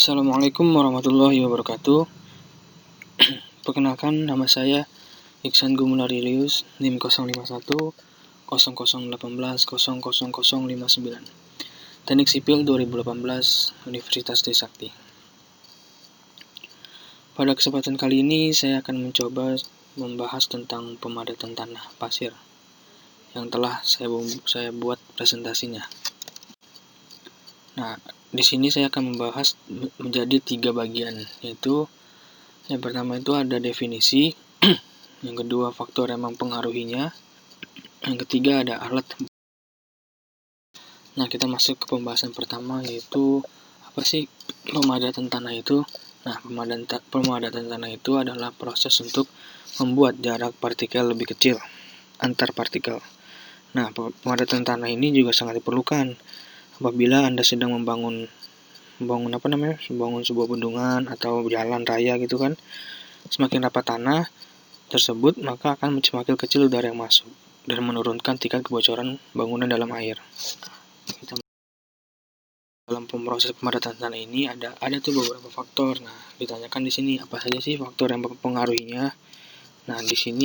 Assalamualaikum warahmatullahi wabarakatuh. Perkenalkan, nama saya Iksan Gumularilius, NIM 051 0018 00059, Teknik Sipil 2018, Universitas Trisakti. Pada kesempatan kali ini saya akan mencoba membahas tentang pemadatan tanah pasir yang telah saya buat presentasinya. Nah, di sini saya akan membahas menjadi 3 bagian, yaitu yang pertama itu ada definisi, yang kedua faktor yang mempengaruhinya, yang ketiga ada alat. Nah, kita masuk ke pembahasan pertama, yaitu apa sih pemadatan tanah itu? Nah, pemadatan tanah itu adalah proses untuk membuat jarak partikel lebih kecil antar partikel. Nah, pemadatan tanah ini juga sangat diperlukan apabila Anda sedang membangun sebuah bendungan atau jalan raya gitu kan. Semakin rapat tanah tersebut, maka akan semakin kecil udara yang masuk dan menurunkan tingkat kebocoran bangunan dalam air. Dalam proses pemadatan tanah ini ada tuh beberapa faktor. Nah, ditanyakan di sini apa saja sih faktor yang mempengaruhinya. Nah, di sini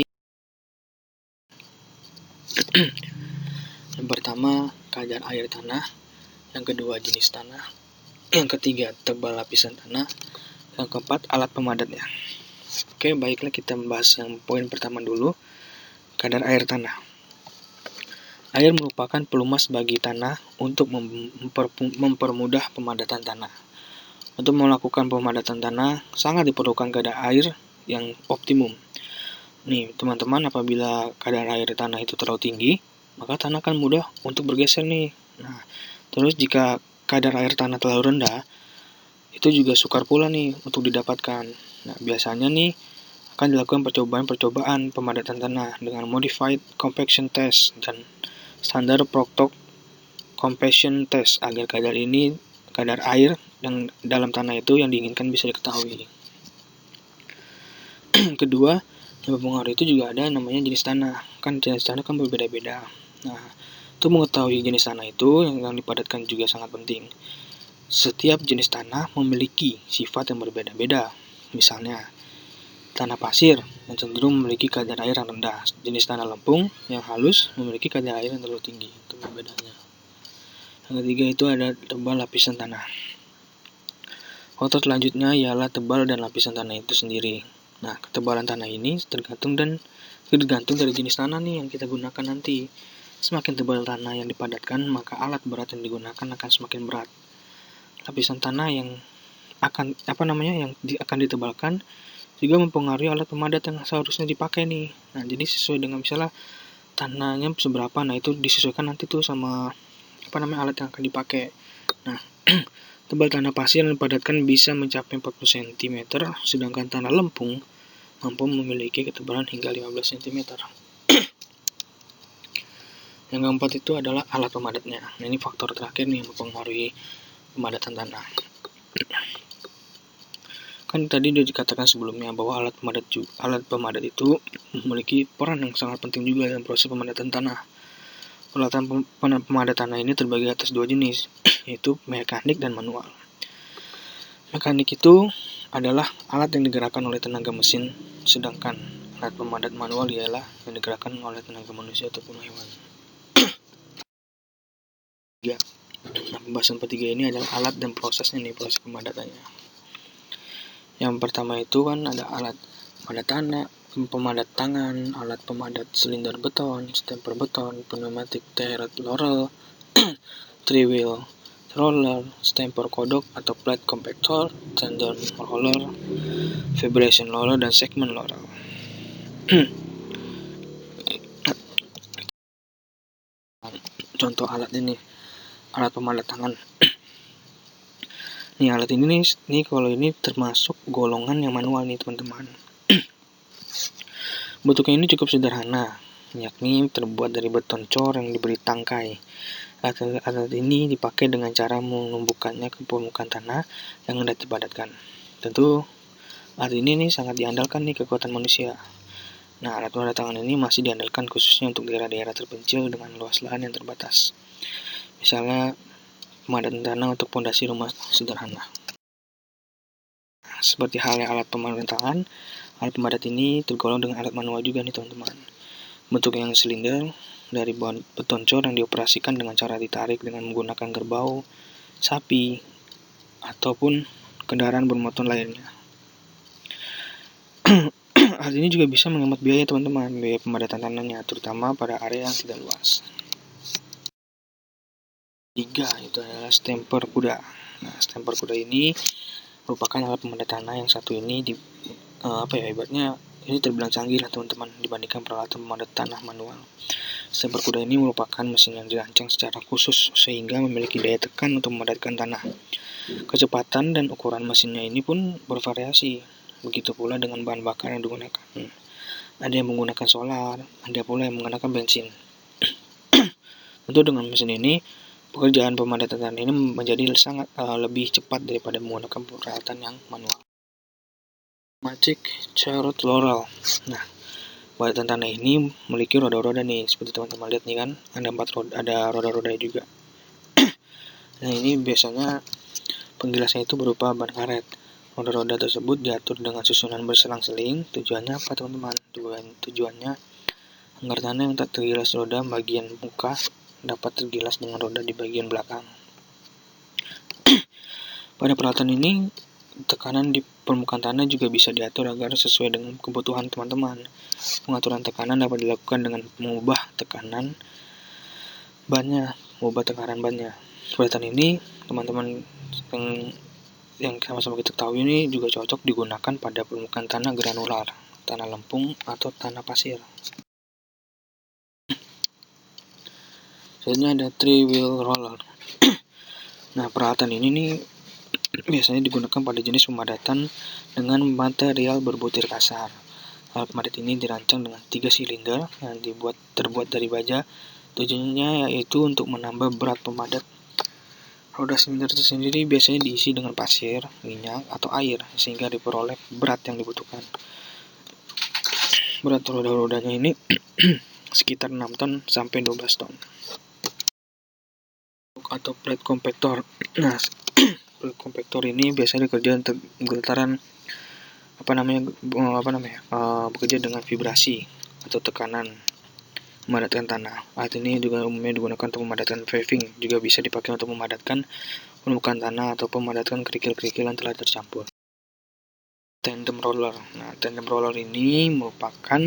yang pertama kadar air tanah, yang kedua jenis tanah, yang ketiga tebal lapisan tanah, yang keempat alat pemadatnya. Oke, baiklah kita membahas yang poin pertama dulu, kadar air tanah. Air merupakan pelumas bagi tanah untuk mempermudah pemadatan tanah. Untuk melakukan pemadatan tanah, sangat diperlukan kadar air yang optimum. Nih, teman-teman, apabila kadar air tanah itu terlalu tinggi, maka tanah akan mudah untuk bergeser nih. Nah, terus jika kadar air tanah terlalu rendah, itu juga sukar pula nih untuk didapatkan. Nah, biasanya nih akan dilakukan percobaan pemadatan tanah dengan modified compaction test dan standar Proctor compaction test agar kadar air yang dalam tanah itu yang diinginkan bisa diketahui. Kedua, yang mempengaruhi itu juga ada namanya jenis tanah. Kan jenis tanah kan berbeda-beda. Nah, untuk mengetahui jenis tanah itu yang dipadatkan juga sangat penting. Setiap jenis tanah memiliki sifat yang berbeda-beda. Misalnya, tanah pasir yang cenderung memiliki kadar air yang rendah. Jenis tanah lempung yang halus memiliki kadar air yang terlalu tinggi. Itu bedanya. Yang ketiga itu ada tebal lapisan tanah. Faktor selanjutnya ialah tebal dan lapisan tanah itu sendiri. Nah, ketebalan tanah ini tergantung dari jenis tanah nih yang kita gunakan nanti. Semakin tebal tanah yang dipadatkan, maka alat berat yang digunakan akan semakin berat. Lapisan tanah yang akan ditebalkan juga mempengaruhi alat pemadat yang seharusnya dipakai nih. Nah, jadi sesuai dengan misalnya tanahnya seberapa, nah itu disesuaikan nanti tuh sama alat yang akan dipakai. Nah, tebal tanah pasir yang dipadatkan bisa mencapai 40 cm, sedangkan tanah lempung mampu memiliki ketebalan hingga 15 cm. Yang keempat itu adalah alat pemadatnya. Nah, ini faktor terakhir nih yang mempengaruhi pemadatan tanah. Kan tadi sudah dikatakan sebelumnya bahwa alat pemadat itu memiliki peran yang sangat penting juga dalam proses pemadatan tanah. Peralatan pemadatan tanah ini terbagi atas 2 jenis, yaitu mekanik dan manual. Mekanik itu adalah alat yang digerakkan oleh tenaga mesin, sedangkan alat pemadat manual ialah yang digerakkan oleh tenaga manusia ataupun hewan. Nah, pembahasan ketiga ini adalah alat dan prosesnya nih, proses pemadatannya. Yang pertama itu kan ada alat pemadat tanah, pemadat tangan, alat pemadat silinder beton, stemper beton, pneumatic turret roller, three-wheel roller, stemper kodok atau plate compactor, tendon roller, vibration roller, dan segment roller. Contoh alat ini, alat pemadat tangan. Nih, alat ini nih kalau ini termasuk golongan yang manual nih, teman-teman. Bentuknya ini cukup sederhana, yakni terbuat dari beton cor yang diberi tangkai. Alat ini dipakai dengan cara menumbuhkannya ke permukaan tanah yang hendak dipadatkan. Tentu alat ini sangat diandalkan nih kekuatan manusia. Nah, alat pemadat tangan ini masih diandalkan khususnya untuk daerah-daerah terpencil dengan luas lahan yang terbatas. Misalnya pemadatan tanah untuk pondasi rumah sederhana. seperti halnya alat pemadat tangan, alat pemadat ini tergolong dengan alat manual juga nih teman-teman. Bentuk yang silinder dari beton cor yang dioperasikan dengan cara ditarik dengan menggunakan kerbau, sapi, ataupun kendaraan bermotor lainnya. Hal ini juga bisa menghemat biaya teman-teman, biaya pemadatan tanahnya, terutama pada area yang tidak luas. 3 itu adalah stemper kuda. Nah, stemper kuda ini merupakan alat pemadat tanah yang satu ini ibaratnya ini terbilang canggih lah teman-teman dibandingkan peralatan pemadat tanah manual. Stemper kuda ini merupakan mesin yang dirancang secara khusus sehingga memiliki daya tekan untuk memadatkan tanah. Kecepatan dan ukuran mesinnya ini pun bervariasi. Begitu pula dengan bahan bakar yang digunakan. Ada yang menggunakan solar, ada pula yang menggunakan bensin. Tentu dengan mesin ini, pekerjaan pemadatan tanah ini menjadi sangat lebih cepat daripada menggunakan peralatan yang manual. Magic Charlotte Laurel. Nah, pemadatan tanah ini memiliki roda-roda nih, seperti teman-teman lihat nih kan, ada roda-roda juga. Nah, ini biasanya penggilasnya itu berupa ban karet. Roda-roda tersebut diatur dengan susunan berselang-seling. Tujuannya apa teman-teman? Tujuannya agar tanah yang tak tergilas roda bagian muka dapat tergilas dengan roda di bagian belakang. Pada peralatan ini, tekanan di permukaan tanah juga bisa diatur agar sesuai dengan kebutuhan teman-teman. Pengaturan tekanan dapat dilakukan dengan mengubah tekanan bannya. Peralatan ini, teman-teman yang sama-sama kita tahu ini juga cocok digunakan pada permukaan tanah granular, tanah lempung, atau tanah pasir. Selanjutnya ada 3-wheel roller. Nah, peralatan ini nih biasanya digunakan pada jenis pemadatan dengan material berbutir kasar. Alat pemadat ini dirancang dengan 3 silinder yang terbuat dari baja. Tujuannya yaitu untuk menambah berat pemadat. Roda silinder tersendiri biasanya diisi dengan pasir, minyak, atau air sehingga diperoleh berat yang dibutuhkan. Berat roda-rodanya ini sekitar 6 ton sampai 12 ton. Atau plate compactor. Nah, plate compactor ini biasanya dikerjakan getaran bekerja dengan vibrasi atau tekanan memadatkan tanah. Alat ini juga umumnya digunakan untuk memadatkan paving, juga bisa dipakai untuk memadatkan permukaan tanah atau memadatkan kerikil-kerikil yang telah tercampur. Tandem roller. Nah, tandem roller ini merupakan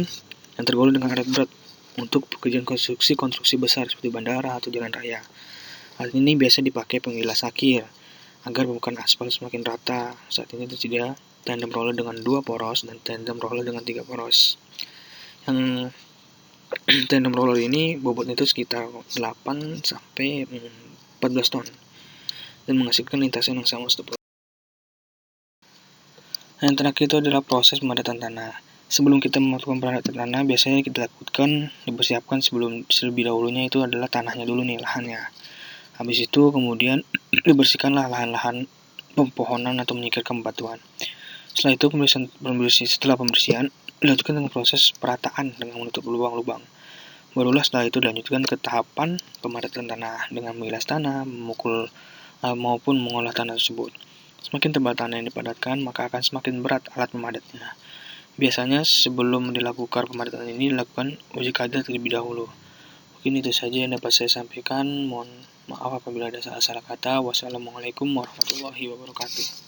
yang tergolong dengan alat berat untuk pekerjaan konstruksi besar seperti bandara atau jalan raya. Alat ini biasa dipakai penggilas akhir agar permukaan aspal semakin rata. Saat ini tersedia tandem roller dengan 2 poros dan tandem roller dengan 3 poros. Yang tandem roller ini bobotnya itu sekitar 8 sampai 14 ton dan menghasilkan lintasan yang sama setiap. Yang terakhir itu adalah proses pemadatan tanah. Sebelum kita melakukan pemadatan tanah, biasanya kita dipersiapkan terlebih dahulunya itu adalah tanahnya dulu nih, lahannya. Habis itu kemudian dibersihkanlah lahan-lahan pepohonan atau menyingkirkan bebatuan. Setelah itu pembersihan dilanjutkan dengan proses perataan dengan menutup lubang-lubang. Barulah setelah itu dilanjutkan ke tahapan pemadatan tanah dengan mengilas tanah, memukul maupun mengolah tanah tersebut. Semakin tebal tanah yang dipadatkan, maka akan semakin berat alat pemadatnya. Biasanya sebelum dilakukan pemadatan ini dilakukan uji kadar terlebih dahulu. Mungkin itu saja yang dapat saya sampaikan. Mohon maaf apabila ada salah-salah kata. Wassalamualaikum warahmatullahi wabarakatuh.